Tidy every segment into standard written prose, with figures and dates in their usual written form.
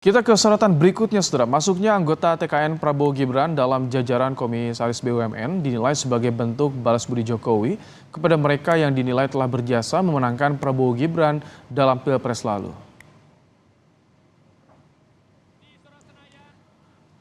Kita ke sorotan berikutnya, Saudara. Masuknya anggota TKN Prabowo Gibran dalam jajaran Komisaris BUMN dinilai sebagai bentuk balas budi Jokowi kepada mereka yang dinilai telah berjasa memenangkan Prabowo Gibran dalam Pilpres lalu.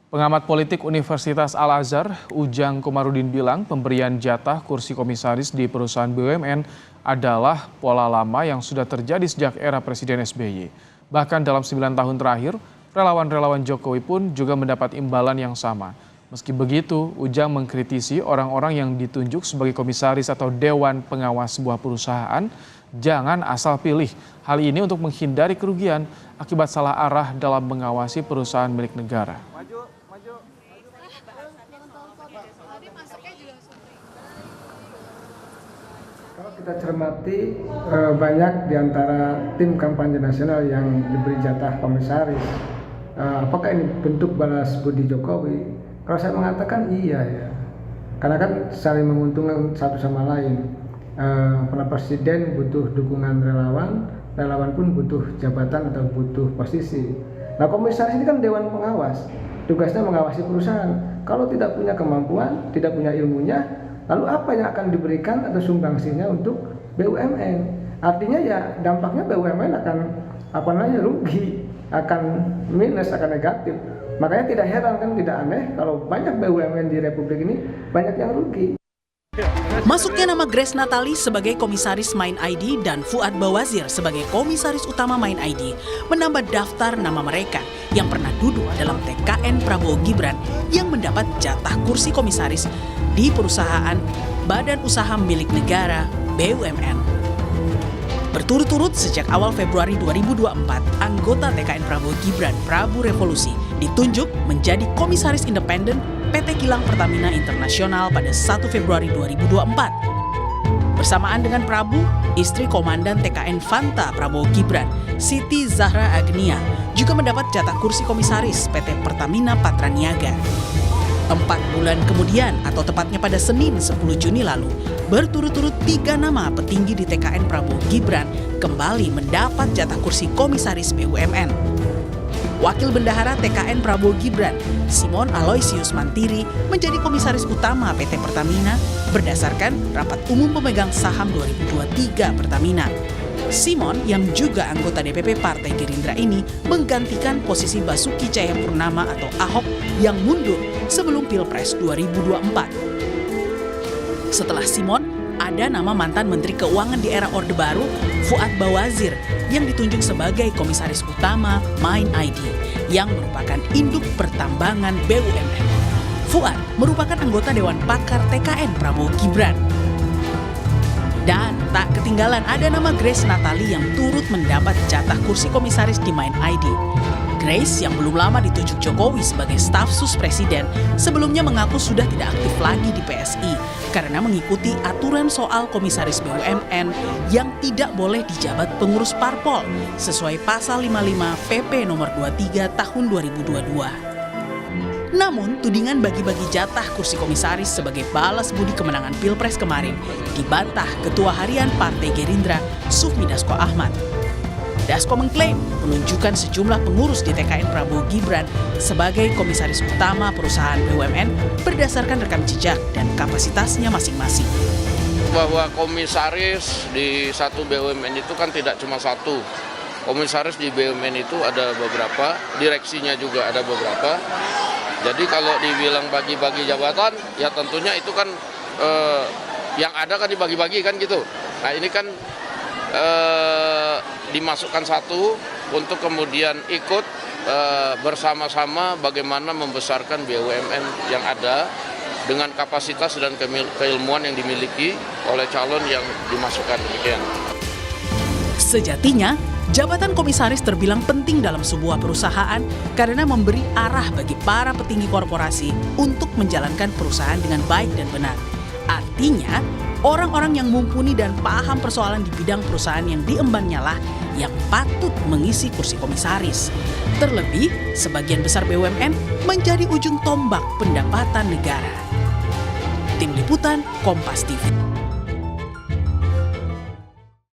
Pengamat politik Universitas Al-Azhar, Ujang Komarudin bilang pemberian jatah kursi komisaris di perusahaan BUMN adalah pola lama yang sudah terjadi sejak era Presiden SBY. Bahkan dalam 9 tahun terakhir, relawan-relawan Jokowi pun juga mendapat imbalan yang sama. Meski begitu, Ujang mengkritisi orang-orang yang ditunjuk sebagai komisaris atau dewan pengawas sebuah perusahaan jangan asal pilih. Hal ini untuk menghindari kerugian akibat salah arah dalam mengawasi perusahaan milik negara. Kalau kita cermati, banyak di antara tim kampanye nasional yang diberi jatah komisaris. Apakah ini bentuk balas budi Jokowi? Kalau saya mengatakan iya ya, karena kan saling menguntungkan satu sama lain. Para presiden butuh dukungan relawan, relawan pun butuh jabatan atau butuh posisi. Nah, komisaris ini kan dewan pengawas, tugasnya mengawasi perusahaan. Kalau tidak punya kemampuan, tidak punya ilmunya, lalu apa yang akan diberikan atau sumbangsinya untuk BUMN? Artinya ya dampaknya BUMN akan rugi, akan minus, akan negatif. Makanya tidak heran kan, tidak aneh kalau banyak BUMN di Republik ini banyak yang rugi. Masuknya nama Grace Natali sebagai komisaris Main ID dan Fuad Bawazir sebagai komisaris utama Main ID menambah daftar nama mereka yang pernah duduk dalam TKN Prabowo Gibran yang mendapat jatah kursi komisaris di perusahaan Badan Usaha Milik Negara BUMN. Berturut-turut sejak awal Februari 2024, anggota TKN Prabowo Gibran, Prabu Revolusi, ditunjuk menjadi komisaris independen PT Kilang Pertamina Internasional pada 1 Februari 2024. Bersamaan dengan Prabu, istri Komandan TKN Fanta Prabowo Gibran, Siti Zahra Agnia, juga mendapat jatah kursi komisaris PT Pertamina Patraniaga. 4 bulan kemudian, atau tepatnya pada Senin 10 Juni lalu, berturut-turut 3 nama petinggi di TKN Prabowo Gibran kembali mendapat jatah kursi komisaris BUMN. Wakil Bendahara TKN Prabowo Gibran, Simon Aloysius Mantiri, menjadi komisaris utama PT Pertamina berdasarkan Rapat Umum Pemegang Saham 2023 Pertamina. Simon, yang juga anggota DPP Partai Gerindra ini, menggantikan posisi Basuki Cahayapurnama atau Ahok yang mundur sebelum Pilpres 2024. Setelah Simon, ada nama mantan Menteri Keuangan di era Orde Baru, Fuad Bawazir, yang ditunjuk sebagai komisaris utama Main ID, yang merupakan induk pertambangan BUMN. Fuad merupakan anggota Dewan Pakar TKN Prabowo Gibran. Dan tak ketinggalan ada nama Grace Natali yang turut mendapat jatah kursi komisaris di Main ID. Grace yang belum lama ditunjuk Jokowi sebagai staf sus presiden sebelumnya mengaku sudah tidak aktif lagi di PSI karena mengikuti aturan soal komisaris BUMN yang tidak boleh dijabat pengurus parpol sesuai pasal 55 PP nomor 23 tahun 2022. Namun, tudingan bagi-bagi jatah kursi komisaris sebagai balas budi kemenangan Pilpres kemarin dibantah Ketua Harian Partai Gerindra, Sufmi Dasko Ahmad. Dasko mengklaim penunjukan sejumlah pengurus di TKN Prabowo Gibran sebagai komisaris utama perusahaan BUMN berdasarkan rekam jejak dan kapasitasnya masing-masing. Bahwa komisaris di satu BUMN itu kan tidak cuma satu. Komisaris di BUMN itu ada beberapa, direksinya juga ada beberapa. Jadi kalau dibilang bagi-bagi jabatan, ya tentunya itu kan yang ada kan dibagi-bagi kan gitu. Nah ini kan dimasukkan satu untuk kemudian ikut bersama-sama bagaimana membesarkan BUMN yang ada dengan kapasitas dan keilmuan yang dimiliki oleh calon yang dimasukkan, demikian. Sejatinya, jabatan komisaris terbilang penting dalam sebuah perusahaan karena memberi arah bagi para petinggi korporasi untuk menjalankan perusahaan dengan baik dan benar. Artinya, orang-orang yang mumpuni dan paham persoalan di bidang perusahaan yang diembannya lah yang patut mengisi kursi komisaris. Terlebih, sebagian besar BUMN menjadi ujung tombak pendapatan negara. Tim Liputan, Kompas TV.